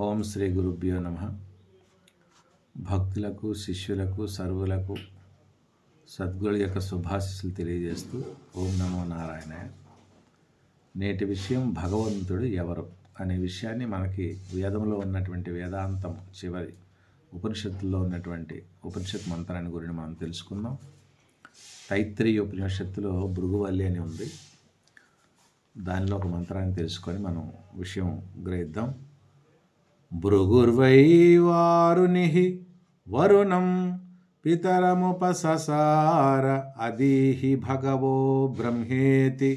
ఓం శ్రీ గురుభ్యో నమః. భక్తులకు, శిష్యులకు, సర్వులకు సద్గురుల యొక్క శుభాశీస్సులు తెలియజేస్తూ ఓం నమో నారాయణాయ. నేటి విషయం భగవంతుడు ఎవరు అనే విషయాన్ని మనకి వేదంలో ఉన్నటువంటి వేదాంతం చివరి ఉపనిషత్తుల్లో ఉన్నటువంటి ఉపనిషత్ మంత్రాన్ని గురించి మనం తెలుసుకుందాం. తైత్రీయ ఉపనిషత్తులో భృగువల్లి అని ఉంది. దానిలో ఒక మంత్రాన్ని తెలుసుకొని మనం విషయం గ్రహిద్దాం. భృగుర్వై వారునిః వరుణం పితరముపససార అదీహి భగవో బ్రహ్మేతి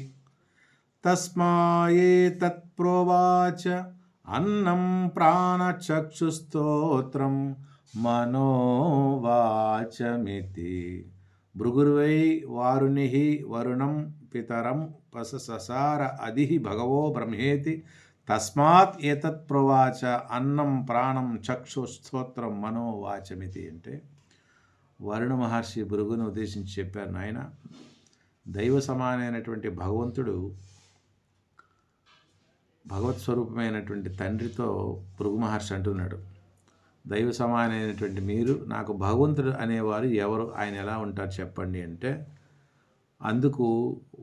తస్మాయేతత్ప్రోవాచ అన్నం ప్రాణచక్షుస్తోత్రం మనోవాచమితి. భృగుర్వై వారునిః వరుణం పితరం పససార అదిహి భగవో బ్రహ్మేతి తస్మాత్ ఏతత్ ప్రవాచ అన్నం ప్రాణం చక్షు స్తోత్రం మనోవాచమితి. అంటే వరుణ మహర్షి భృగును ఉద్దేశించి చెప్పారు, నాయన దైవ సమానమైనటువంటి భగవంతుడు భగవత్ స్వరూపమైనటువంటి తండ్రితో భృగు మహర్షి అంటున్నాడు, దైవ సమానమైనటువంటి మీరు నాకు భగవంతుడు అనేవారు ఎవరు, ఆయన ఎలా ఉంటారు చెప్పండి అంటే అందుకు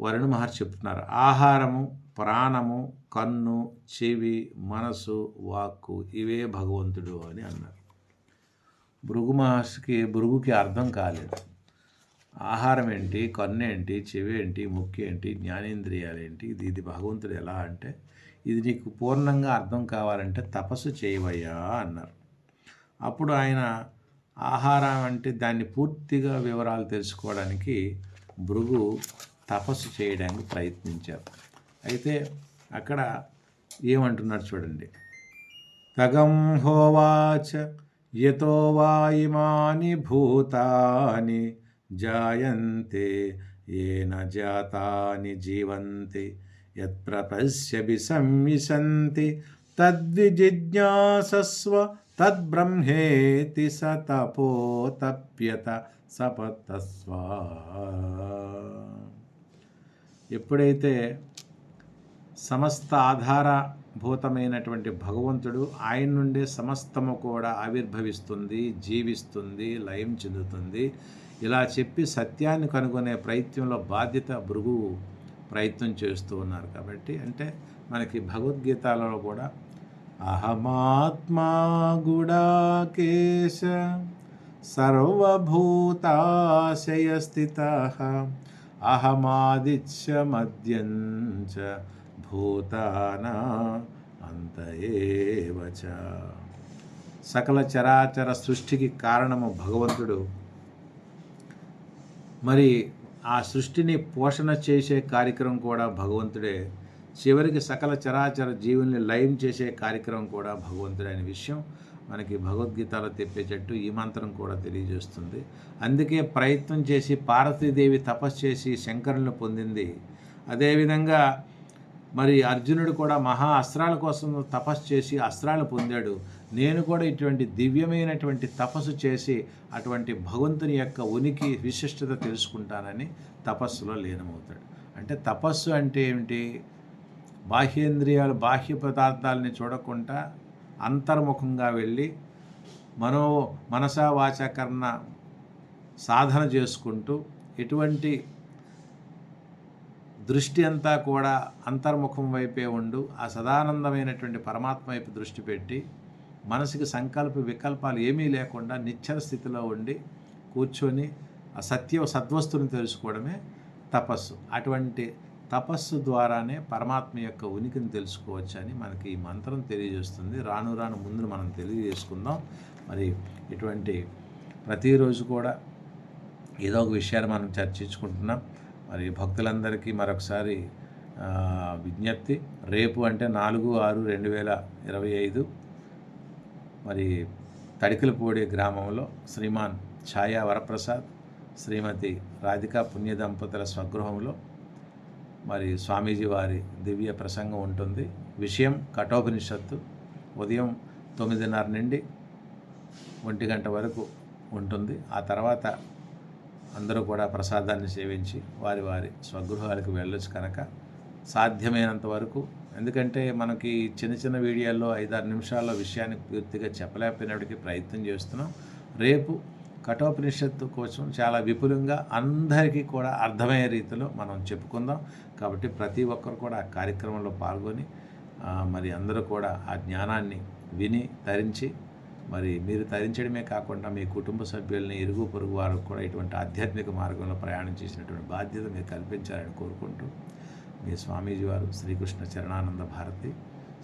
వరుణ మహర్షి చెప్తున్నారు, ఆహారము, ప్రాణము, కన్ను, చెవి, మనసు, వాక్కు ఇవే భగవంతుడు అని అన్నారు. భృగుకి అర్థం కాలేదు. ఆహారం ఏంటి, కన్ను ఏంటి, చెవి ఏంటి, ముక్కు ఏంటి, జ్ఞానేంద్రియాలు ఏంటి, ఇది భగవంతుడు ఎలా అంటే, ఇది నీకు పూర్ణంగా అర్థం కావాలంటే తపస్సు చేయవయ్యా అన్నారు. అప్పుడు ఆయన ఆహారం అంటే దాన్ని పూర్తిగా వివరాలు తెలుసుకోవడానికి భృగు తపస్సు చేయడానికి ప్రయత్నించారు. అయితే అక్కడ ఏమంటున్నారు చూడండి, తగం హోవాచ యతో వా ఇమాని భూతాని జాయంతే ఏన జాతాని జీవంతి యత్ప్రపశ్యభి సంవిశంతి తద్విజిజ్ఞాసస్వ తద్బ్రహ్మేతి స తపోతప్యత సపతస్వ. ఎప్పుడైతే సమస్త ఆధారభూతమైనటువంటి భగవంతుడు, ఆయన నుండే సమస్తము కూడా ఆవిర్భవిస్తుంది, జీవిస్తుంది, లయం చెందుతుంది, ఇలా చెప్పి సత్యాన్ని కనుగొనే ప్రయత్నంలో బాధ్యత భృగు ప్రయత్నం చేస్తూ ఉన్నారు. కాబట్టి అంటే మనకి భగవద్గీతలో కూడా అహమాత్మా గుడాకేశ సర్వభూతాశయస్థితః అహమాదిత్య మధ్యంచ భూతానా అంత ఏవ చ. సకల చరాచర సృష్టికి కారణము భగవంతుడు. మరి ఆ సృష్టిని పోషణ చేసే కార్యక్రమం కూడా భగవంతుడే. చివరికి సకల చరాచర జీవుల్ని లయం చేసే కార్యక్రమం కూడా భగవంతుడే అనే విషయం మనకి భగవద్గీతలో తెప్పేటట్టు ఈ మంత్రం కూడా తెలియజేస్తుంది. అందుకే ప్రయత్నం చేసి పార్వతీదేవి తపస్సు చేసి శంకరులను పొందింది. అదేవిధంగా మరి అర్జునుడు కూడా మహా అస్త్రాల కోసం తపస్సు చేసి అస్త్రాలు పొందాడు. నేను కూడా ఇటువంటి దివ్యమైనటువంటి తపస్సు చేసి అటువంటి భగవంతుని యొక్క ఉనికి విశిష్టత తెలుసుకుంటానని తపస్సులో లీనమవుతాడు. అంటే తపస్సు అంటే ఏమిటి? బాహ్యేంద్రియాలు, బాహ్య పదార్థాలని చూడకుండా అంతర్ముఖంగా వెళ్ళి మనసా వాచ కర్ణ సాధన చేసుకుంటూ ఎటువంటి దృష్టి అంతా కూడా అంతర్ముఖం వైపే ఉండు ఆ సదానందమైనటువంటి పరమాత్మ వైపు దృష్టి పెట్టి మనసుకి సంకల్ప వికల్పాలు ఏమీ లేకుండా నిశ్చల స్థితిలో ఉండి కూర్చొని ఆ సద్వస్తుని తెలుసుకోవడమే తపస్సు. అటువంటి తపస్సు ద్వారానే పరమాత్మ యొక్క ఉనికిని తెలుసుకోవచ్చని మనకి ఈ మంత్రం తెలియజేస్తుంది. రాను రాను ముందు మనం తెలియజేసుకుందాం. మరి ఇటువంటి ప్రతిరోజు కూడా ఏదో ఒక విషయాన్ని మనం చర్చించుకుంటున్నాం. మరి భక్తులందరికీ మరొకసారి విజ్ఞప్తి, రేపు అంటే 4/6/2025 మరి తడికలపూడి గ్రామంలో శ్రీమాన్ ఛాయా వరప్రసాద్, శ్రీమతి రాధికా పుణ్య దంపతుల స్వగృహంలో మరి స్వామీజీ వారి దివ్య ప్రసంగం ఉంటుంది. విషయం కఠోపనిషత్తు. ఉదయం 9:30 నుండి 1 గంట వరకు ఉంటుంది. ఆ తర్వాత అందరూ కూడా ప్రసాదాన్ని సేవించి వారి వారి స్వగృహాలకు వెళ్ళొచ్చు కనుక సాధ్యమైనంత వరకు ఎందుకంటే మనకి చిన్న చిన్న వీడియోల్లో 5-6 నిమిషాల్లో విషయాన్ని పూర్తిగా చెప్పలేకపోయినప్పటికీ ప్రయత్నం చేస్తున్నాం. రేపు కఠోపనిషత్తు కోసం చాలా విపులంగా అందరికీ కూడా అర్థమయ్యే రీతిలో మనం చెప్పుకుందాం. కాబట్టి ప్రతి ఒక్కరు కూడా ఆ కార్యక్రమంలో పాల్గొని మరి అందరూ కూడా ఆ జ్ఞానాన్ని విని తరించి, మరి మీరు తరించడమే కాకుండా మీ కుటుంబ సభ్యుల్ని, ఇరుగు పొరుగు వారికి కూడా ఇటువంటి ఆధ్యాత్మిక మార్గంలో ప్రయాణం చేసినటువంటి బాధ్యత మీరు కల్పించాలని కోరుకుంటూ, మీ స్వామీజీ వారు శ్రీకృష్ణ చరణానంద భారతి,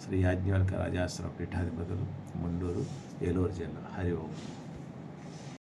శ్రీ యాజ్ఞవల్క రాజాశ్రమ పీఠాధిపతులు, ముండూరు, ఏలూరు జిల్లా. హరి ఓం.